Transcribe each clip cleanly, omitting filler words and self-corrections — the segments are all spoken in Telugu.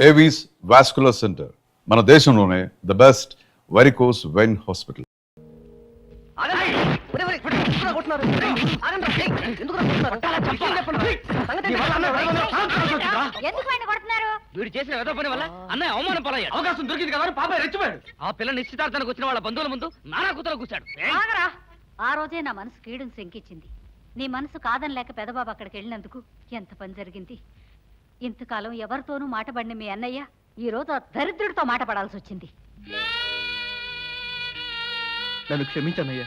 ఏవీస్ వాస్కులర్ సెంటర్ మన దేశంలోనే the best varicose vein hospital. వీడు చేసిన ఏదో పని వల్ల అన్నయ్య అవమానం పాలయ్యాడు. అవకాశం దొరికింది కదా పాప రెచ్చిపోయాడు. ఆ పిల్ల నిశ్చితార్థానికి వచ్చిన వాళ్ళ బంధువుల ముందు నానా కూతురు కూర్చాడు. ఆ రోజే నా మనసు కీడును శంకించింది. నీ మనసు కాదని లేక పెదబాబు అక్కడికి వెళ్ళినందుకు ఎంత పని జరిగింది. ఇంతకాలం ఎవరితోనూ మాటపడిన మీ అన్నయ్య ఈ రోజు ఆ దరిద్రుడితో మాట పడాల్సి వచ్చింది. నన్ను క్షమించన్నయ్యా.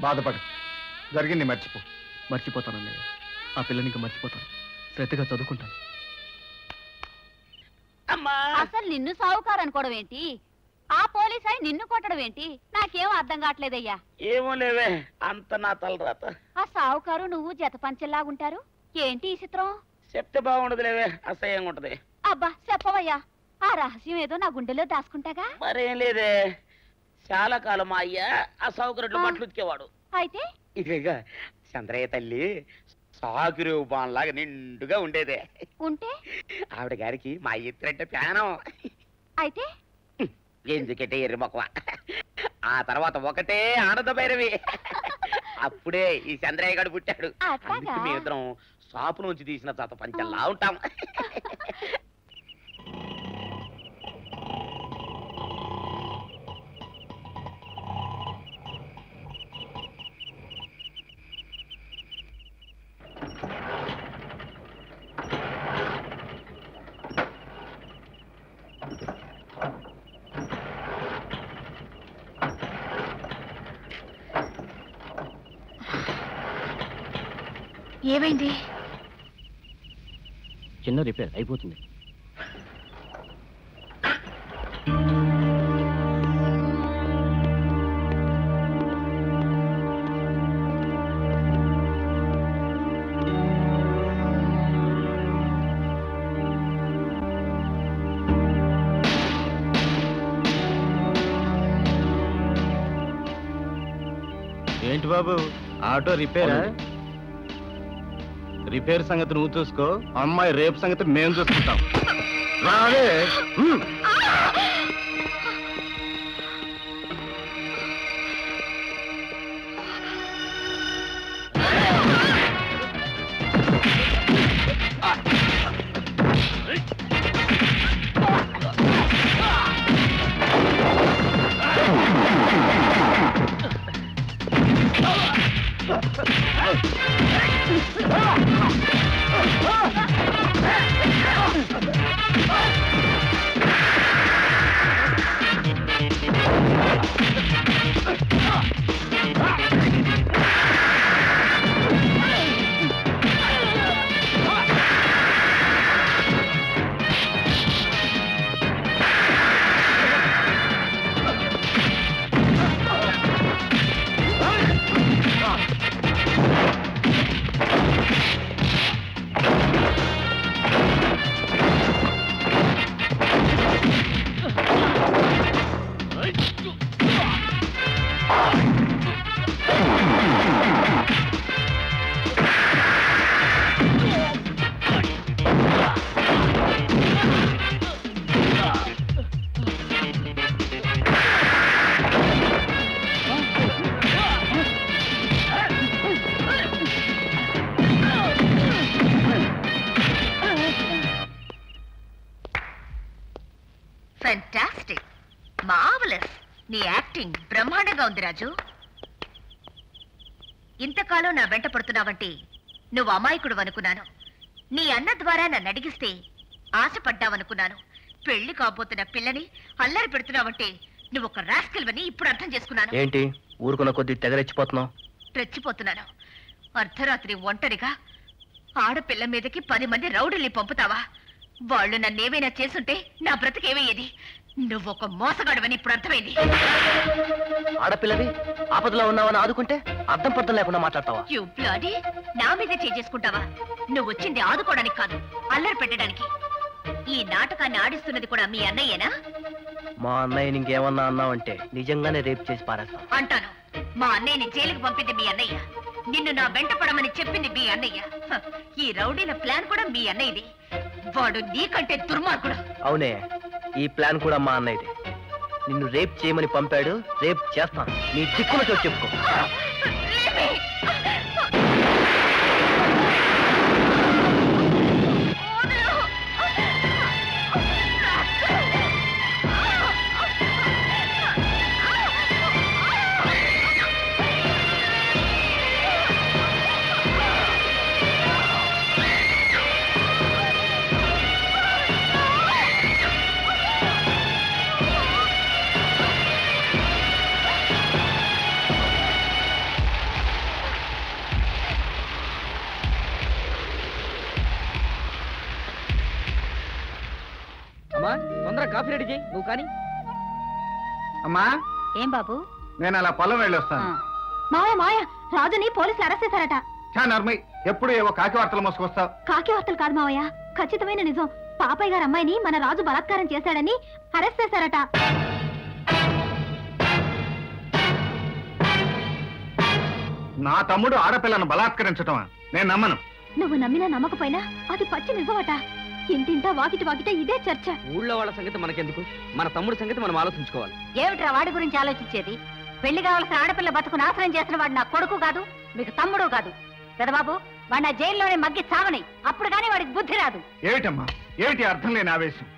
బాధపడు, జరిగింది మర్చిపో. మర్చిపోతానన్నయ్య. ఆ పిల్లని ఇంకా మర్చిపోతాను. శ్రద్ధగా చదువుకుంటాను. అసలు నిన్ను సావుకారు అనుకోవడం ఏంటి? ఆ పోలీస్ అయి నిన్ను కొట్టడం ఏంటి? నాకేం అర్థం కావట్లేదయ్యా. ఏమో లేవే, అంత నా తలరాత. ఆ సావుకారు నువ్వు జత పంచెల్లాగుంటారు ఏంటి ఈ చిత్రం? చెప్తే బాగుండదు లేవే, అసహ్యంగా ఉంటది. అబ్బా చెప్పవయ్యా, ఆ రహస్యం ఏదో నా గుండెలో దాచుకుంటాగా. మరేం లేదే, చాలా కాలం మా అయ్య ఆ సౌకర్యంలో బట్టలు ఉతికేవాడు. అయితే ఇక చంద్రయ్య తల్లి సాగురు బాన్లాగా నిండుగా ఉండేదే. ఉంటే ఆవిడ గారికి మా ఇద్దరంటే ప్యానం. అయితే ఎందుకంటే ఎర్రి మొక్కవ. ఆ తర్వాత ఒకటే ఆనంద భైరవి. అప్పుడే ఈ చంద్రయ్య గారు పుట్టాడు. అట్లాగా? మేమిద్దరం షాపు నుంచి తీసిన జత పంచల్లా ఉంటాం. ఏమైంది? చిన్న రిపేర్ అయిపోతుంది. ఏంటి బాబు, ఆటో రిపేరా? రిపేర్ సంగతి నువ్వు చూసుకో, అమ్మాయి రేపు సంగతి మేము చూసుకుంటాం. రావే. Fantastic, marvellous. నీ యాక్టింగ్ బ్రహ్మాండంగా ఉంది రాజు. ఇంతకాలం నా వెంట పడుతున్నావంటే నువ్వు అమాయకుడు అనుకున్నాను. నీ అన్న ద్వారా నన్ను అడిగిస్తే ఆశపడ్డావనుకున్నాను. పెళ్లి కాబోతున్న పిల్లని అల్లరి పెడుతున్నావంటే నువ్వు ఒక రాస్కెల్వని ఇప్పుడు అర్థం చేసుకున్నాను. ఏంటి ఊరుకున్న కొద్ది తెగరెచ్చిపోతున్నావు? రెచ్చిపోతున్నాను. అర్ధరాత్రి ఒంటరిగా ఆడపిల్ల మీదకి 10 మంది రౌడీల్ని పంపుతావా? వాళ్ళు నన్నేమైనా చేసుంటే నా బ్రతికేమయ్యేది. నువ్వొక మోసగాడవని ఇప్పుడు అర్థమైంది. ఆడపిల్లవి ఆపదలో ఉన్నావని ఆదుకుంటే అర్థం పర్థం లేకుండా మాట్లాడతావా? యు బ్లడీ, నా మీద చేసుకుంటావా? నువ్వు వచ్చింది ఆదుకోవడానికి కాదు, అల్లరి పెట్టడానికి. ఈ నాటకాన్ని ఆడిస్తున్నది కూడా మీ అన్నయ్యేనా? మా అన్నయ్య ఇంకేమన్నా అన్నావంటే నిజంగానే రేపు చేసి పారేస్తాం. అంటాను. మా అన్నయ్యని జైలుకు పంపింది మీ అన్నయ్య. నిన్ను నా వెంట పడమని చెప్పింది మీ అన్నయ్య. ఈ రౌడీల ప్లాన్ కూడా మీ అన్నయ్యది. వాడు నీకంటే దుర్మార్గుడు. అవునే, ఈ ప్లాన్ కూడా మా అన్నయ్యది. నిన్ను రేప్ చేయమని పంపాడు, రేప్ చేస్తాను. నీ దిక్కున చోటు చెప్పుకో. లేవే. వదలు. అమ్మా తొందరగా కాఫీ రెడీ చేయి, నువ్వు కానీ. అమ్మా ఏం బాబు? నేను అలా పొలం వెళ్ళొస్తాను. మావయ్య మాయ, రాజుని పోలీసులు అరెస్ట్ చేశారట. నర్మయ్, ఎప్పుడు ఏవో కాకి వార్తలు మోసుకొస్తావు. కాకి వార్తలు కాదు మావయ్య, ఖచ్చితమైన నిజం. పాపయ్య గారు అమ్మాయిని మన రాజు బలాత్కారం చేశాడని అరెస్ట్ చేశారట. నా తమ్ముడు ఆడపిల్లను బలాత్కరించటమా? నేను నమ్మను. నువ్వు నమ్మినా నమ్మకపోయినా అది పచ్చి నిజమట. ఇంటింటా వాకిటి వాకిట ఇదే చర్చ. ఊళ్ళో వాళ్ళ సంగతి మనకెందుకు, మన తమ్ముడి సంగతి మనం ఆలోచించుకోవాలి. ఏమిట్రా వాడి గురించి ఆలోచించేది? పెళ్లి కావాల్సిన ఆడపిల్ల బతుకు నాశనం చేసిన వాడు నా కొడుకు కాదు, మీకు తమ్ముడు కాదు. పెదబాబు, వాడు నా జైల్లోనే మగ్గి చావని, అప్పుడు కానీ వాడికి బుద్ధి రాదు. ఏమిటమ్మా, ఏమిటి అర్థం లేని ఆవేశం?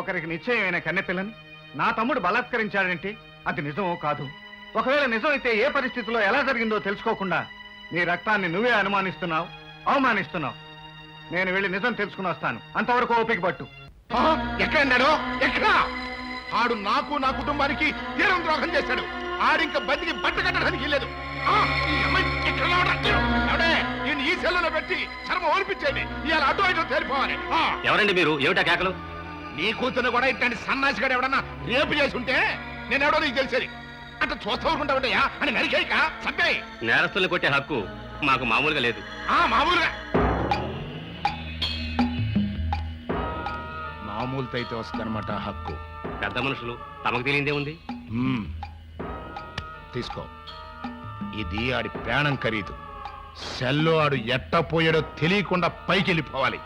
ఒకరికి నిశ్చయమైన కన్నెపిల్లని నా తమ్ముడు బలాత్కరించాడంటే అది నిజమో కాదు. ఒకవేళ నిజమైతే ఏ పరిస్థితిలో ఎలా జరిగిందో తెలుసుకోకుండా నీ రక్తాన్ని నువ్వే అనుమానిస్తున్నావు, అవమానిస్తున్నావు. నేను వెళ్ళి నిజం తెలుసుకుని వస్తాను. అంతవరకు ఓపిక పట్టు. ఎక్కడన్నాడు? ఎక్కడ? ఆడు నాకు నా కుటుంబానికి తీరం ద్రోహం చేశాడు. ఆడింక బందికి బట్ట కట్టడానికి లేదు. ఈ అమ్మాయి ఎక్కడ ఈ సెల్లో పెట్టి చర్మ ఓడిపించేయండి. ఇవాళ అటు ఇటు తేలిపోవాలి. ఎవరండి మీరు? ఏమిటా కేకలు? నీ కూతురు కూడా ఇట్లాంటి సన్నాసిగాడు ఎవడన్నా రేపు చేసి ఉంటే నేనెవడో నీకు తెలిసేది. అట్లా చూస్తూ ఉంటాయా అని నరికేయక సబ్బాయి. నేరస్తుల్ని కొట్టే హక్కు మాకు మామూలుగా లేదు. మామూలుగా మామూలుతో అయితే వస్తుందన్నమాట హక్కు. పెద్ద మనుషులు, తమకు తెలియదే ఉంది. తీసుకో, ఇది ఆడి ప్రాణం ఖరీదు. సెల్లో ఆడు ఎట్ట పోయాడో తెలియకుండా పైకి వెళ్ళిపోవాలి.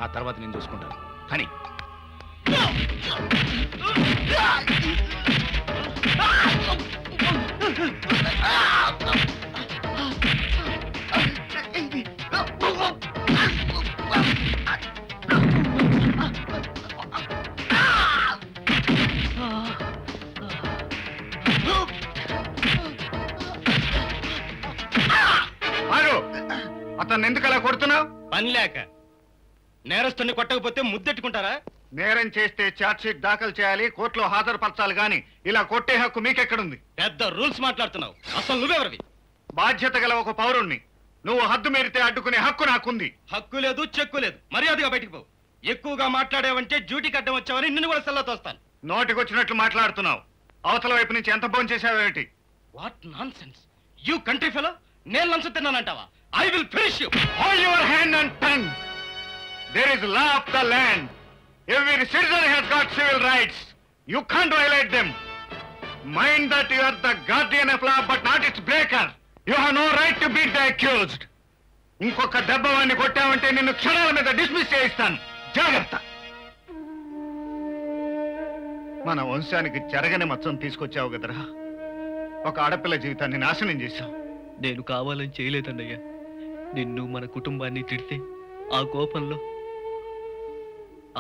ఆ తర్వాత నేను చూసుకుంటాను. కానీ అతన్ని ఎందుకు అలా కొడుతున్నావు? పని లేక. నేరస్తుని కొట్టకపోతే ముద్దెట్టుకుంటారా? నేరం చేస్తే ఛార్జ్ షీట్ దాఖలు చేయాలి, కోర్టులో హాజరుపరచాలి. గాని ఇలా కొట్టే హక్కు మీకెక్కడుంది? పెద్ద రూల్స్ మాట్లాడుతున్నావు. అసలు నువ్వెవరివి? బాధ్యత గల ఒక పౌరుణ్ణి. నువ్వు హద్దు మీరితే అడ్డుకునే హక్కు నాకుంది. హక్కు లేదు, చెక్కు లేదు. మర్యాదగా బయటికి పో. ఎక్కువగా మాట్లాడావంటే డ్యూటీ కట్టం వచ్చావని నిన్ను కూడా సెల్లో తోస్తాను. నోటికొచ్చినట్లు మాట్లాడుతున్నావు. అవతల వైపు నుంచి ఎంత భోజనం చేశావేమిటి? What nonsense! You country fellow! నేను లంచ తిన్నానంటావా? I will finish you! Hold your hand and tongue! There is law of the land. Every citizen has got civil rights. You can't violate them. Mind that you are the guardian of law but not its breaker. You have no right to beat the accused. ఇంకొక దెబ్బ వాడిని కొట్టావంటే నిన్ను క్షణాల మీద డిస్మిస్ చేయిస్తాను. జాగ్రత్త. మన వంశానికి చెరగని మచ్చం తీసుకొచ్చావు కదరా. ఒక ఆడపిల్ల జీవితాన్ని నాశనం చేశావు. నేను కావాలని చేయలేదండయ్యా. నిన్ను మన కుటుంబాన్ని తిడితే ఆ కోపంలో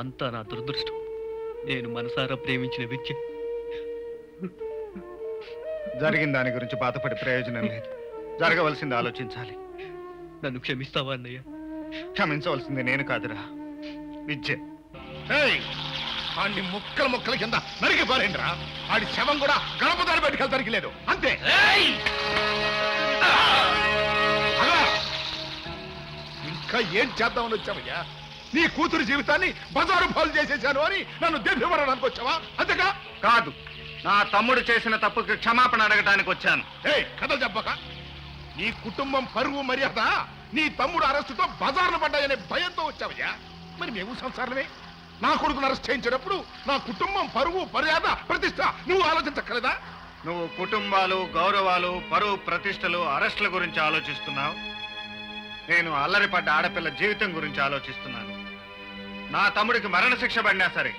అంతా నా దురదృష్టం. నేను మనసారా ప్రేమించిన విద్య. జరిగిన దాని గురించి బాధపడే ప్రయోజనం లేదు. జరగవలసింది ఆలోచించాలి. నన్ను క్షమిస్తావా అన్నయ్య? క్షమించవలసింది నేను కాదురా, విద్య. ఆడిని ముక్కల ముక్కల కింద నరికి పారేంద్రా. ఆడి శవం కూడా గణపదాన్ని పెట్టుకెళ్తానికి లేదు. అంతే. ఇంకా ఏం చేద్దామని వచ్చావయ్యా? నీ కూతురు జీవితాన్ని బజారు పాలు చేసేశాను అని నన్ను దెబ్బివ్వడానికి వచ్చావా? అంతేగా? కాదు, నా తమ్ముడు చేసిన తప్పుకి క్షమాపణ అడగటానికి వచ్చాను. కథ చెప్పక. నీ కుటుంబం పరువు మర్యాద నీ తమ్ముడు అరెస్టుతో బజార్ను పడ్డాయనే భయంతో వచ్చావయ్యా. మరి మేము సంసారమే. నా కొడుకును అరెస్ట్ చేయించేటప్పుడు నా కుటుంబం పరువు మర్యాద ప్రతిష్ట నువ్వు ఆలోచించక్కలేదా? నువ్వు కుటుంబాలు, గౌరవాలు, పరువు, ప్రతిష్టలు, అరెస్టుల గురించి ఆలోచిస్తున్నావు. నేను అల్లరిపడ్డ ఆడపిల్ల జీవితం గురించి ఆలోచిస్తున్నాను. నా తమ్ముడికి మరణశిక్ష పడినా సరే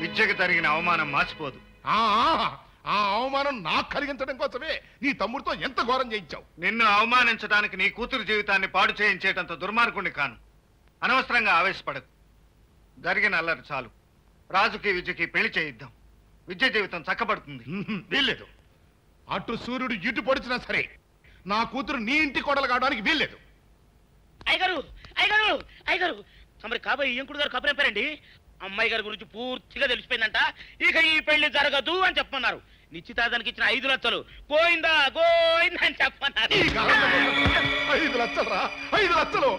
విద్యకు జరిగిన అవమానం మార్చిపోదు. ఆ అవమానం నాకు కలిగించడం కోసమే నీ తమ్ముడితో ఎంత ఘోరం చేయించావు. నిన్ను అవమానించడానికి నీ కూతురు జీవితాన్ని పాడు చేయించేటంత దుర్మార్గుణ్ణి కాను. అనవసరంగా ఆవేశపడకు. జరిగిన అల్లరి చాలు. రాజుకి విద్యకి పెళ్లి చేయిద్దాం. విద్య జీవితం చక్కబడుతుంది. వీల్లేదు. అటు సూర్యుడు ఇటు పొడిచినా సరే నా కూతురు నీ ఇంటి కోడలు కావడానికి వీల్లేదు. అయ్యగారు అయ్యగారు అయ్యగారు తమరి కాబోయే ఇంకుడు గారు కబురేపారండి. అమ్మాయి గారి గురించి పూర్తిగా తెలిసిపోయిందంట. ఇక ఈ పెళ్లి జరగదు అని చెప్పన్నారు. నిశ్చితార్థానికి ఇచ్చిన 5 లక్షలు గోయిందా గోయిందా అని చెప్పన్నారు. 5 లక్షలరా? 5 లక్షలు?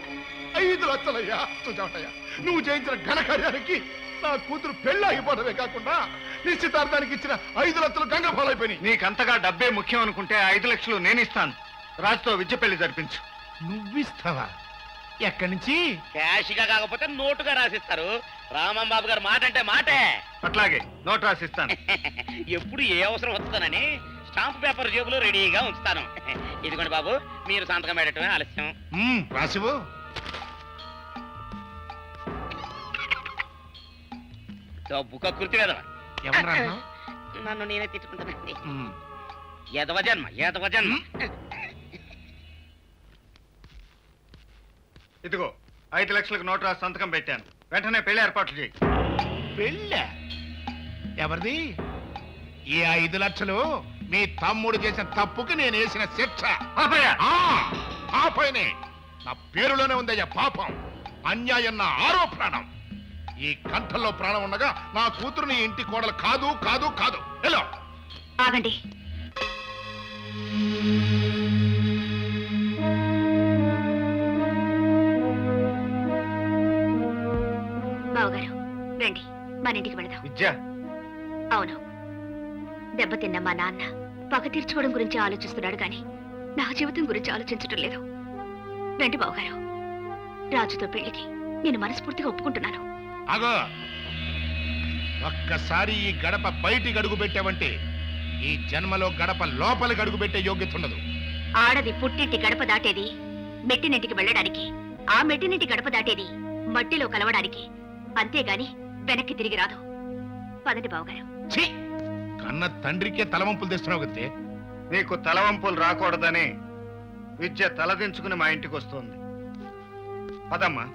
5 లక్షలయ్యా. చూచావటయ్యా, నువ్వు చేయించిన ఘనకార్యానికి నా కూతురు పెళ్లి అయిపోవడమే కాకుండా నిశ్చితార్థానికి ఇచ్చిన 5 లక్షలు గంగ పాలైపోయినాయి. నీకంతగా డబ్బే ముఖ్యం అనుకుంటే 5 లక్షలు నేను ఇస్తాను. రాజుతో విద్య పెళ్లి జరిపించు. నువ్విస్తావా? ఎక్కడి నుంచి? క్యాష్ గా కాకపోతే నోటుగా రాసిస్తారు. రామంబాబు గారు మాట అంటే మాటే. అట్లాగే నోట్ రాసిస్తాను. ఎప్పుడు ఏ అవసరం వస్తుందని స్టాంప్ పేపర్ జేబులో రెడీగా ఉంచుతాను. ఇదిగోండి బాబు, మీరు సంతకం పెట్టడమే ఆలస్యం. రాసివు. డబ్బు కృతి కదా. నన్ను నేనే తిట్టుకుంటానండి. ఎదవ జన్మ ఎదవ జన్మ. ఇదిగో 5 లక్షలకు నోట్ రాసి సంతకం పెట్టాను. వెంటనే పెళ్లి ఏర్పాట్లు చేయి. పెళ్ళా? ఎవరిది? ఈ 5 లక్షలు మీ తమ్ముడు చేసిన తప్పుకి నేను వేసిన శిక్ష. ఆ పైనే నా పేరులోనే ఉందయ్యా పాపం. అన్యాయం నా ఆరో ప్రాణం. ఈ కంఠంలో ప్రాణం ఉండగా నా కూతురుని ఇంటి కోడలు కాదు కాదు కాదు. హలో, ఆగండి. బావగారు రండి, మన ఇంటికి వెళదాం. విద్య, అవును, దెబ్బతిన్న మా నాన్న పగ తీర్చుకోవడం గురించి ఆలోచిస్తున్నాడు కానీ నా జీవితం గురించి ఆలోచించడం లేదు. రండి బావగారు, రాజుతో పెళ్లికి నేను మనస్ఫూర్తిగా ఒప్పుకుంటున్నాను. అగో, ఒక్కసారి ఈ గడప బయటికి అడుగు పెట్టావంటే ఈ జన్మలో గడప లోపలికి అడుగు పెట్టే యోగ్యత ఉండదు. ఆడది పుట్టింటి గడప దాటేది మెట్టినింటికి వెళ్ళడానికి, ఆ మెట్టినింటి గడప దాటేది మట్టిలో కలవడానికి, అంతేగాని వెనక్కి తిరిగి రాదు. పదండి బావగారు. ఛీ! కన్న తండ్రికే తలవంపులు తెస్తున్నావు కదే. నీకు తలవంపులు రాకూడదని విద్య తలదించుకుని మా ఇంటికి వస్తుంది. పదమ్మా.